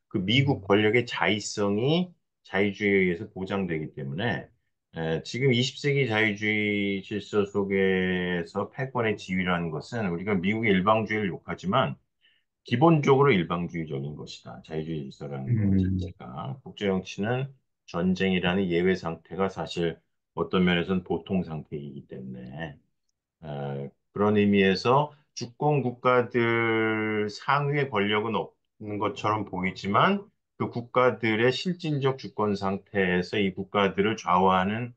그 미국 권력의 자의성이 자유주의에 의해서 보장되기 때문에 지금 20세기 자유주의 질서 속에서 패권의 지위라는 것은 우리가 미국의 일방주의를 욕하지만 기본적으로 일방주의적인 것이다. 자유주의 질서라는 것 음, 자체가. 국제정치는 전쟁이라는 예외 상태가 사실 어떤 면에서는 보통 상태이기 때문에 그런 의미에서 주권 국가들 상위의 권력은 없는 것처럼 보이지만 그 국가들의 실질적 주권 상태에서 이 국가들을 좌우하는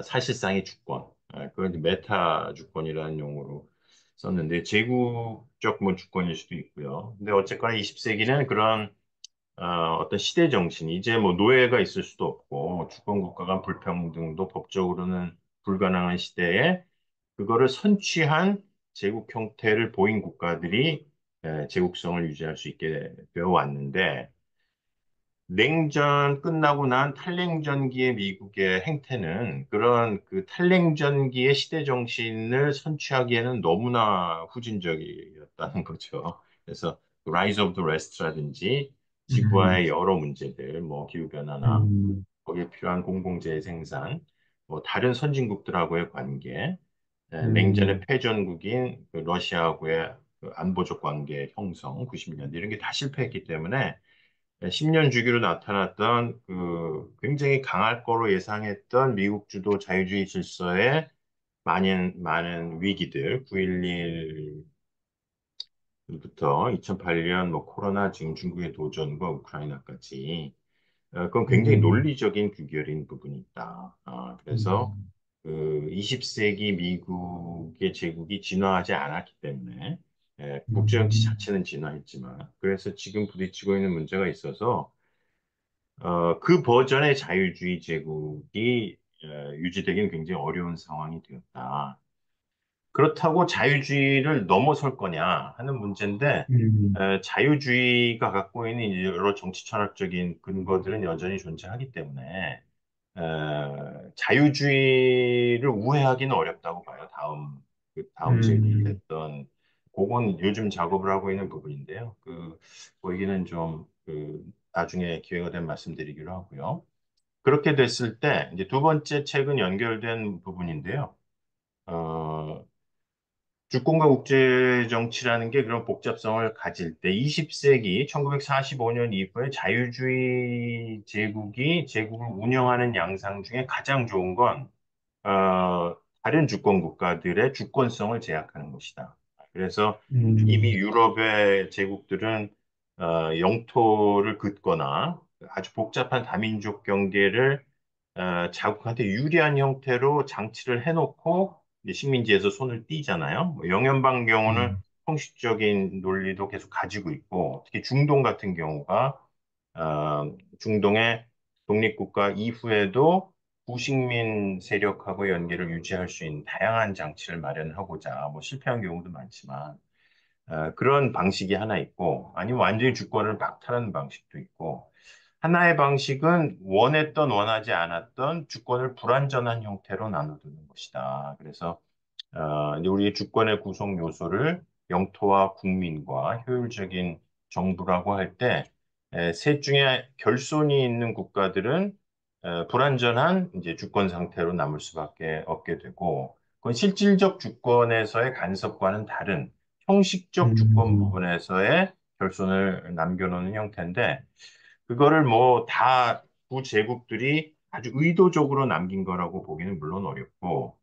사실상의 주권, 그건 이제 메타 주권이라는 용어로 썼는데 제국적 뭐 주권일 수도 있고요. 근데 어쨌거나 20세기는 그런 어떤 시대 정신이 이제 뭐 노예가 있을 수도 없고 주권 국가 간 불평등도 법적으로는 불가능한 시대에 그거를 선취한 제국 형태를 보인 국가들이 제국성을 유지할 수 있게 되어 왔는데, 냉전 끝나고 난 탈냉전기의 미국의 행태는 그런 그 탈냉전기의 시대 정신을 선취하기에는 너무나 후진적이었다는 거죠. 그래서 Rise of the West라든지 음, 지구와의 여러 문제들, 뭐 기후변화나 음, 거기에 필요한 공공재해 생산, 뭐 다른 선진국들하고의 관계, 냉전의 음, 패전국인 그 러시아하고의 그 안보적 관계 형성, 90년대 이런 게 다 실패했기 때문에 10년 주기로 나타났던 그 굉장히 강할 거로 예상했던 미국 주도 자유주의 질서의 많은 위기들, 9.11부터 2008년 뭐 코로나, 지금 중국의 도전과 우크라이나까지 그건 굉장히 음, 논리적인 규결인 부분이 있다. 그래서 음, 그 20세기 미국의 제국이 진화하지 않았기 때문에 국제정치 음, 자체는 진화했지만 그래서 지금 부딪히고 있는 문제가 있어서 그 버전의 자유주의 제국이 유지되기는 굉장히 어려운 상황이 되었다. 그렇다고 자유주의를 넘어설 거냐 하는 문제인데, 음, 자유주의가 갖고 있는 여러 정치 철학적인 근거들은 여전히 존재하기 때문에, 자유주의를 우회하기는 어렵다고 봐요. 다음 음, 제기했던, 그건 요즘 작업을 하고 있는 부분인데요. 그 얘기는 좀, 나중에 기회가 되면 말씀드리기로 하고요. 그렇게 됐을 때, 이제 두 번째 책은 연결된 부분인데요. 어, 주권과 국제 정치라는 게 그런 복잡성을 가질 때 20세기 1945년 이후에 자유주의 제국이 제국을 운영하는 양상 중에 가장 좋은 건 다른 주권 국가들의 주권성을 제약하는 것이다. 그래서 이미 음, 유럽의 제국들은 영토를 긋거나 아주 복잡한 다민족 경계를 자국한테 유리한 형태로 장치를 해놓고 이제 식민지에서 손을 떼잖아요. 뭐 영연방 경우는 음, 형식적인 논리도 계속 가지고 있고, 특히 중동 같은 경우가 중동의 독립국가 이후에도 부식민 세력하고 연계를 유지할 수 있는 다양한 장치를 마련하고자 뭐 실패한 경우도 많지만 그런 방식이 하나 있고 아니면 완전히 주권을 박탈하는 방식도 있고 하나의 방식은 원했던 원하지 않았던 주권을 불완전한 형태로 나눠두는 것이다. 그래서 이제 우리의 주권의 구성 요소를 영토와 국민과 효율적인 정부라고 할 때, 셋 중에 결손이 있는 국가들은 불완전한 이제 주권 상태로 남을 수밖에 없게 되고, 그건 실질적 주권에서의 간섭과는 다른 형식적 주권 음, 부분에서의 결손을 남겨놓는 형태인데, 그거를 뭐 다 구제국들이 아주 의도적으로 남긴 거라고 보기는 물론 어렵고,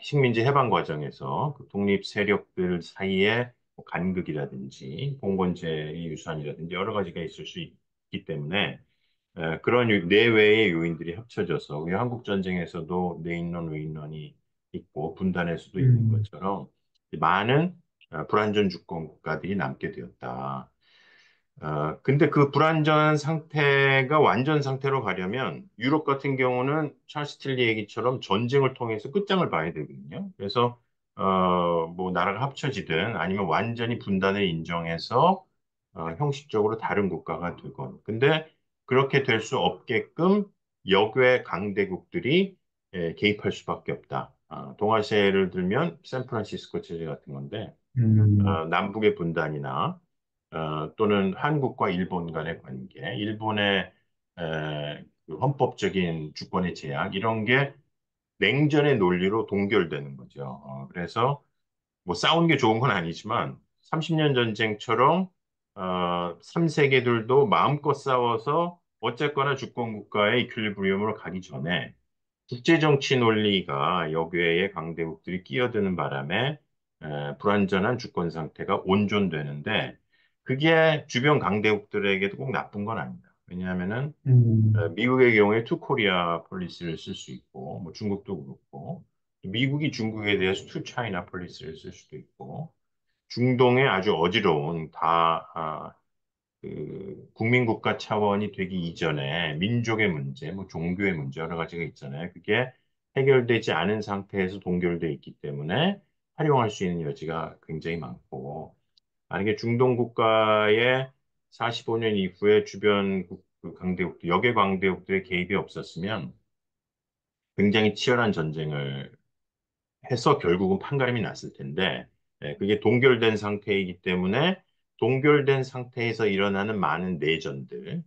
식민지 해방 과정에서 그 독립 세력들 사이에 뭐 간극이라든지 봉건제의 유산이라든지 여러 가지가 있을 수 있기 때문에 그런 내외의 요인들이 합쳐져서 우리 한국 전쟁에서도 내인론 외인론이 있고 분단의 수도 있는 음, 것처럼 많은 불완전 주권 국가들이 남게 되었다. 근데 그 불완전한 상태가 완전 상태로 가려면 유럽 같은 경우는 찰스 tilly 얘기처럼 전쟁을 통해서 끝장을 봐야 되거든요. 그래서 뭐 나라가 합쳐지든 아니면 완전히 분단을 인정해서 형식적으로 다른 국가가 되건. 근데 그렇게 될 수 없게끔 역외 강대국들이 개입할 수밖에 없다. 동아시아를 들면 샌프란시스코 체제 같은 건데 음, 남북의 분단이나 또는 한국과 일본 간의 관계, 일본의 그 헌법적인 주권의 제약 이런 게 냉전의 논리로 동결되는 거죠. 그래서 뭐 싸우는 게 좋은 건 아니지만 30년 전쟁처럼 3세계들도 마음껏 싸워서 어쨌거나 주권 국가의 이퀄리브리움으로 가기 전에 국제정치 논리가 역외의 강대국들이 끼어드는 바람에 불완전한 주권 상태가 온전되는데 그게 주변 강대국들에게도 꼭 나쁜 건 아니다. 왜냐하면은 음, 미국의 경우에 투 코리아 폴리시를 쓸 수 있고 뭐 중국도 그렇고 미국이 중국에 대해서 투 차이나 폴리시를 쓸 수도 있고 중동의 아주 어지러운 국민국가 차원이 되기 이전에 민족의 문제, 뭐 종교의 문제 여러 가지가 있잖아요. 그게 해결되지 않은 상태에서 동결돼 있기 때문에 활용할 수 있는 여지가 굉장히 많고 만약에 중동 국가의 45년 이후에 주변 그 강대국들, 역의 강대국들의 개입이 없었으면 굉장히 치열한 전쟁을 해서 결국은 판가름이 났을 텐데, 그게 동결된 상태이기 때문에 동결된 상태에서 일어나는 많은 내전들,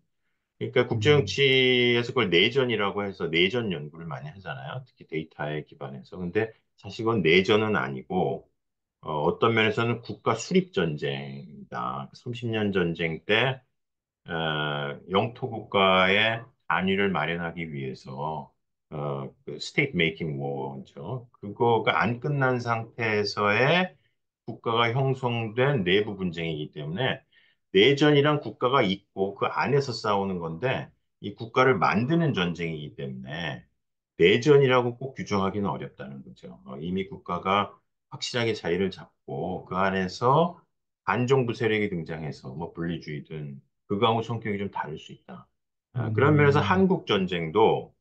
그러니까 음, 국제정치에서 그걸 내전이라고 해서 내전 연구를 많이 하잖아요. 특히 데이터에 기반해서. 근데 사실 그건 내전은 아니고, 어떤 면에서는 국가 수립 전쟁이다. 30년 전쟁 때 영토 국가의 단위를 마련하기 위해서 그 스테이트 메이킹 워죠. 그거가 안 끝난 상태에서의 국가가 형성된 내부 분쟁이기 때문에 내전이란 국가가 있고 그 안에서 싸우는 건데 이 국가를 만드는 전쟁이기 때문에 내전이라고 꼭 규정하기는 어렵다는 거죠. 이미 국가가 확실하게 자리를 잡고 그 안에서 반정부 세력이 등장해서 뭐 분리주의든 그거하고 성격이 좀 다를 수 있다. 그런 면에서 음, 한국 전쟁도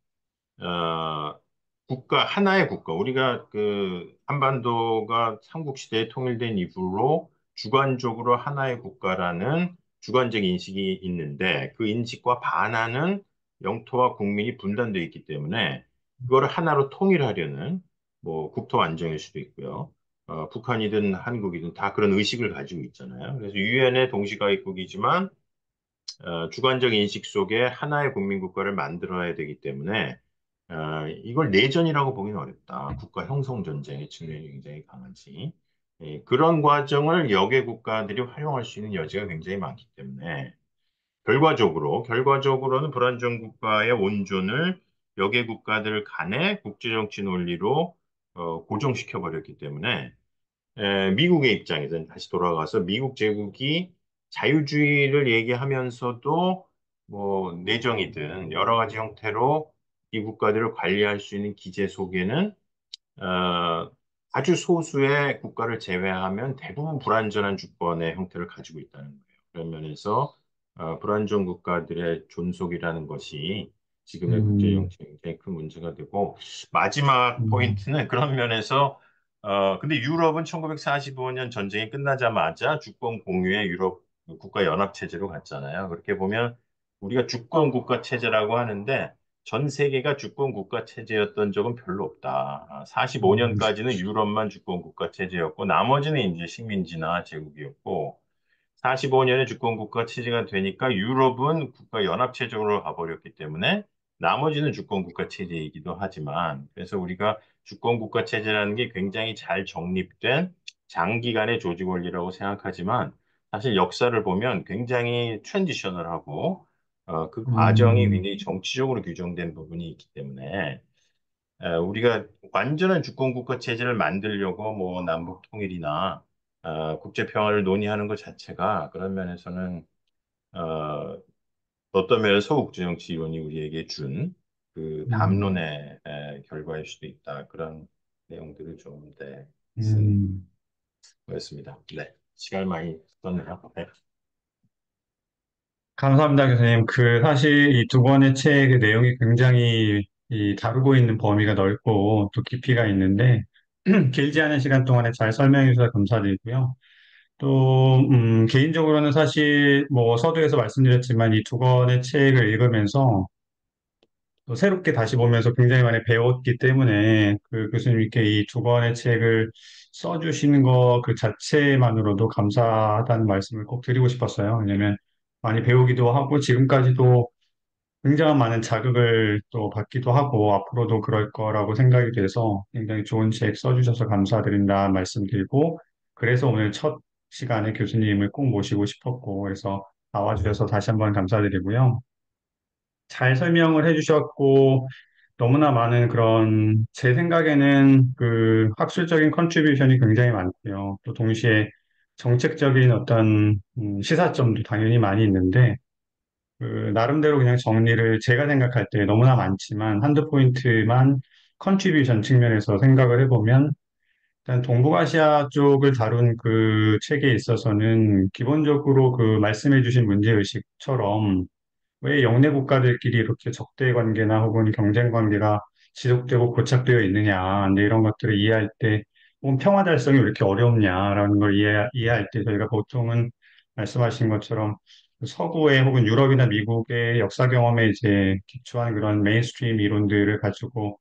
어, 국가 하나의 국가 우리가 그 한반도가 삼국시대에 통일된 이후로 주관적으로 하나의 국가라는 주관적 인식이 있는데 그 인식과 반하는 영토와 국민이 분단되어 있기 때문에 그거를 하나로 통일하려는 뭐 국토 안정일 수도 있고요. 북한이든 한국이든 다 그런 의식을 가지고 있잖아요. 그래서 유엔의 동시가입국이지만 주관적 인식 속에 하나의 국민국가를 만들어야 되기 때문에 이걸 내전이라고 보기는 어렵다. 국가 형성 전쟁의 측면이 굉장히 강하지. 그런 과정을 역의 국가들이 활용할 수 있는 여지가 굉장히 많기 때문에 결과적으로는 불안정 국가의 온존을 역의 국가들 간의 국제정치 논리로 고정시켜 버렸기 때문에 미국의 입장에서는 다시 돌아가서 미국 제국이 자유주의를 얘기하면서도 뭐 내정이든 여러 가지 형태로 이 국가들을 관리할 수 있는 기제 속에는 어, 아주 소수의 국가를 제외하면 대부분 불완전한 주권의 형태를 가지고 있다는 거예요. 그런 면에서 불완전 국가들의 존속이라는 것이 지금의 국제 음, 정치에 굉장히 큰 문제가 되고 마지막 음, 포인트는 그런 면에서 근데 유럽은 1945년 전쟁이 끝나자마자 주권 공유의 유럽 국가 연합 체제로 갔잖아요. 그렇게 보면 우리가 주권 국가 체제라고 하는데 전 세계가 주권 국가 체제였던 적은 별로 없다. 음, 45년까지는 유럽만 주권 국가 체제였고, 나머지는 이제 식민지나 제국이었고, 45년에 주권 국가 체제가 되니까 유럽은 국가 연합 체제로 가버렸기 때문에 나머지는 주권 국가 체제이기도 하지만, 그래서 우리가 주권 국가 체제라는 게 굉장히 잘 정립된 장기간의 조직 원리라고 생각하지만, 사실 역사를 보면 굉장히 트랜지셔널하고 그 과정이 음, 굉장히 정치적으로 규정된 부분이 있기 때문에 우리가 완전한 주권국가 체제를 만들려고 뭐 남북 통일이나 국제 평화를 논의하는 것 자체가 그런 면에서는 어, 어떤 면에서 국제정치 이론이 우리에게 준 그 음, 담론의 결과일 수도 있다. 그런 내용들을 좀 쓴 음. 거였습니다. 네, 시간을 많이 썼네요. 네. 감사합니다, 교수님. 사실 이 두 권의 책의 내용이 굉장히 다루고 있는 범위가 넓고 또 깊이가 있는데, 길지 않은 시간 동안에 잘 설명해 주셔서 감사드리고요. 또, 개인적으로는 사실 뭐 서두에서 말씀드렸지만 이 두 권의 책을 읽으면서 또 새롭게 다시 보면서 굉장히 많이 배웠기 때문에 교수님께 이 두 권의 책을 써주신 거 그 자체만으로도 감사하다는 말씀을 꼭 드리고 싶었어요. 왜냐면 많이 배우기도 하고 지금까지도 굉장히 많은 자극을 또 받기도 하고 앞으로도 그럴 거라고 생각이 돼서 굉장히 좋은 책 써주셔서 감사드린다 말씀드리고 그래서 오늘 첫 시간에 교수님을 꼭 모시고 싶었고 그래서 나와주셔서 다시 한번 감사드리고요. 잘 설명을 해주셨고 너무나 많은 그런 제 생각에는 학술적인 컨트리뷰션이 굉장히 많고요. 또 동시에 정책적인 어떤 시사점도 당연히 많이 있는데 나름대로 그냥 정리를 제가 생각할 때 너무나 많지만 한두 포인트만 컨트리뷰션 측면에서 생각을 해보면 일단 동북아시아 쪽을 다룬 그 책에 있어서는 기본적으로 그 말씀해주신 문제의식처럼 왜 영내 국가들끼리 이렇게 적대 관계나 혹은 경쟁 관계가 지속되고 고착되어 있느냐. 근데 이런 것들을 이해할 때 혹은 평화 달성이 왜 이렇게 어렵냐라는 걸 이해할 때 저희가 보통은 말씀하신 것처럼 서구의 혹은 유럽이나 미국의 역사 경험에 이제 기초한 그런 메인스트림 이론들을 가지고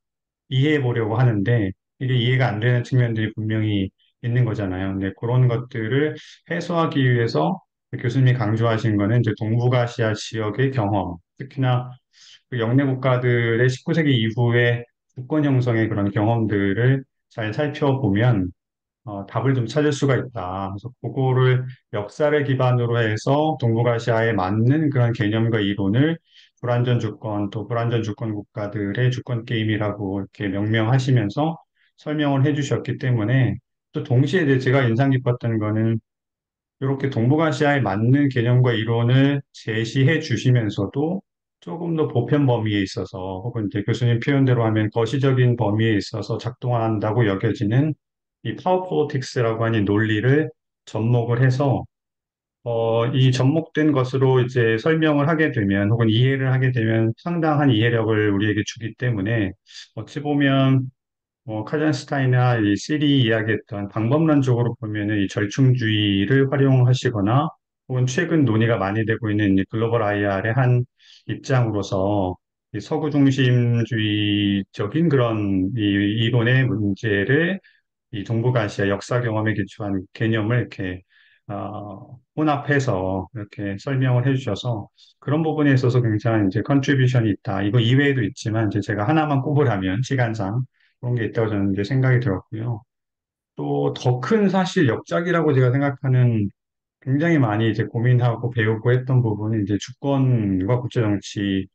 이해해 보려고 하는데 이게 이해가 안 되는 측면들이 분명히 있는 거잖아요. 근데 그런 것들을 해소하기 위해서 교수님이 강조하신 거는 이제 동북아시아 지역의 경험, 특히나 그 영내 국가들의 19세기 이후의 주권 형성의 그런 경험들을 잘 살펴보면 답을 좀 찾을 수가 있다. 그래서 그거를 역사를 기반으로 해서 동북아시아에 맞는 그런 개념과 이론을 불안전 주권, 또 불안전 주권 국가들의 주권 게임이라고 이렇게 명명하시면서 설명을 해주셨기 때문에 또 동시에 이제 제가 인상 깊었던 거는 이렇게 동북아시아에 맞는 개념과 이론을 제시해 주시면서도 조금 더 보편 범위에 있어서 혹은 이제 교수님 표현대로 하면 거시적인 범위에 있어서 작동한다고 여겨지는 이 파워 폴리틱스라고 하는 논리를 접목을 해서 이 접목된 것으로 이제 설명을 하게 되면 혹은 이해를 하게 되면 상당한 이해력을 우리에게 주기 때문에 어찌 보면 카잔스타이나 이 시리 이야기했던 방법론적으로 보면은 이 절충주의를 활용하시거나 혹은 최근 논의가 많이 되고 있는 이 글로벌 IR의 한 입장으로서 이 서구 중심주의적인 그런 이 이론의 문제를 이 동북아시아 역사 경험에 기초한 개념을 이렇게 혼합해서 이렇게 설명을 해주셔서 그런 부분에 있어서 굉장히 이제 컨트리뷰션이 있다. 이거 이외에도 있지만 이제 제가 하나만 꼽으라면 시간상 그런 게 있다고 저는 이제 생각이 들었고요. 또 더 큰 사실 역작이라고 제가 생각하는 굉장히 많이 이제 고민하고 배우고 했던 부분이 이제 주권과 국제정치,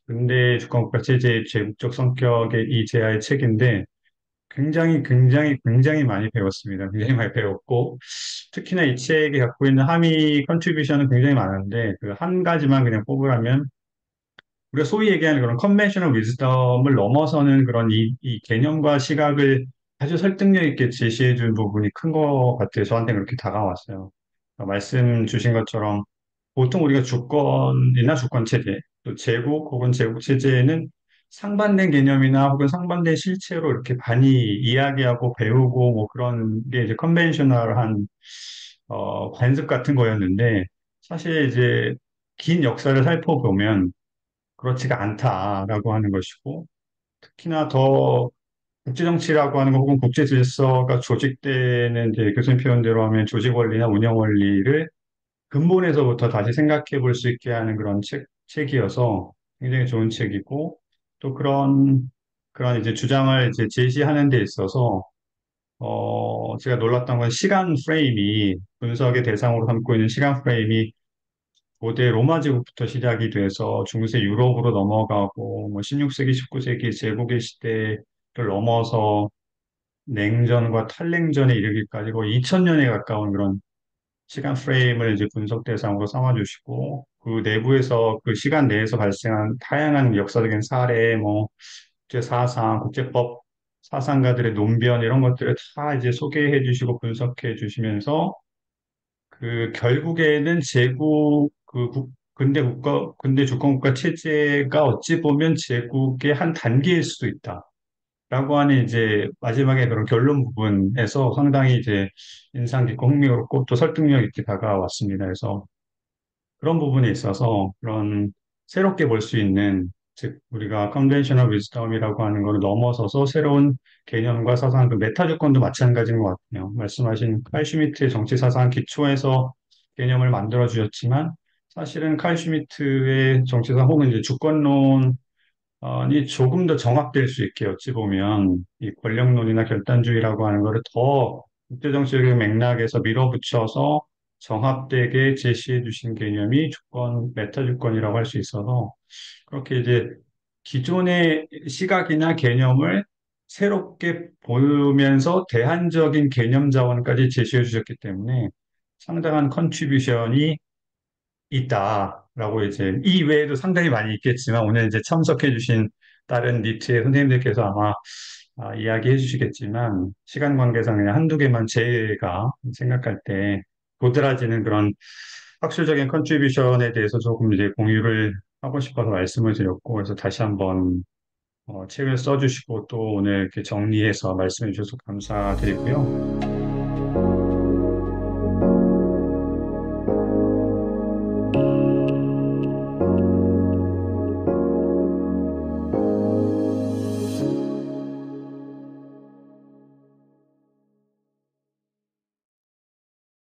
근대 주권국가 체제의 제국적 성격의 이 제야의 책인데 굉장히 많이 배웠습니다. 굉장히 많이 배웠고, 특히나 이 책이 갖고 있는 함의 컨트리뷰션은 굉장히 많은데, 그 한 가지만 그냥 꼽으라면, 우리가 소위 얘기하는 그런 컨벤셔널 위즈덤을 넘어서는 그런 이 개념과 시각을 아주 설득력 있게 제시해 준 부분이 큰 것 같아요. 저한테 그렇게 다가왔어요. 말씀 주신 것처럼 보통 우리가 주권이나 주권 체제, 또 제국 혹은 제국 체제에는 상반된 개념이나 혹은 상반된 실체로 이렇게 많이 이야기하고 배우고 뭐 그런 게 이제 컨벤셔널한 관습 같은 거였는데 사실 이제 긴 역사를 살펴보면 그렇지가 않다라고 하는 것이고 특히나 더 국제정치라고 하는 거 혹은 국제질서가 조직되는 이제 교수님 표현대로 하면 조직 원리나 운영 원리를 근본에서부터 다시 생각해 볼 수 있게 하는 그런 책이어서 굉장히 좋은 책이고 또 그런 이제 주장을 이제 제시하는 데 있어서 제가 놀랐던 건 시간 프레임이 분석의 대상으로 삼고 있는 시간 프레임이 고대 로마 제국부터 시작이 돼서 중세 유럽으로 넘어가고 뭐 16세기, 19세기 제국의 시대를 넘어서 냉전과 탈냉전에 이르기까지 거의 2000년에 가까운 그런 시간 프레임을 이제 분석 대상으로 삼아주시고 그 내부에서 그 시간 내에서 발생한 다양한 역사적인 사례, 뭐 국제 사상, 국제법 사상가들의 논변 이런 것들을 다 이제 소개해 주시고 분석해 주시면서 그 결국에는 근대 주권국가 체제가 어찌 보면 제국의 한 단계일 수도 있다. 라고 하는 이제 마지막에 그런 결론 부분에서 상당히 이제 인상 깊고 흥미롭고 또 설득력 있게 다가왔습니다. 그래서 그런 부분에 있어서 그런 새롭게 볼 수 있는 즉 우리가 컨벤셔널 위즈덤이라고 하는 걸 넘어서서 새로운 개념과 사상, 그 메타 주권도 마찬가지인 것 같아요. 말씀하신 칼 슈미트의 정치 사상 기초에서 개념을 만들어 주셨지만 사실은 칼 슈미트의 정치사상 혹은 이제 주권론 이 조금 더 정합될 수 있게 어찌 보면 이 권력론이나 결단주의라고 하는 거를 더 국제정치적인 맥락에서 밀어붙여서 정합되게 제시해 주신 개념이 주권, 메타 주권이라고 할 수 있어서 그렇게 이제 기존의 시각이나 개념을 새롭게 보면서 대안적인 개념 자원까지 제시해 주셨기 때문에 상당한 컨트리뷰션이 있다라고 이제 이 외에도 상당히 많이 있겠지만 오늘 이제 참석해주신 다른 니트의 선생님들께서 아마 이야기해 주시겠지만 시간 관계상 그냥 한두 개만 제가 생각할 때 도드라지는 그런 학술적인 컨트리뷰션에 대해서 조금 이제 공유를 하고 싶어서 말씀을 드렸고 그래서 다시 한번 책을 써주시고 또 오늘 이렇게 정리해서 말씀해 주셔서 감사드리고요.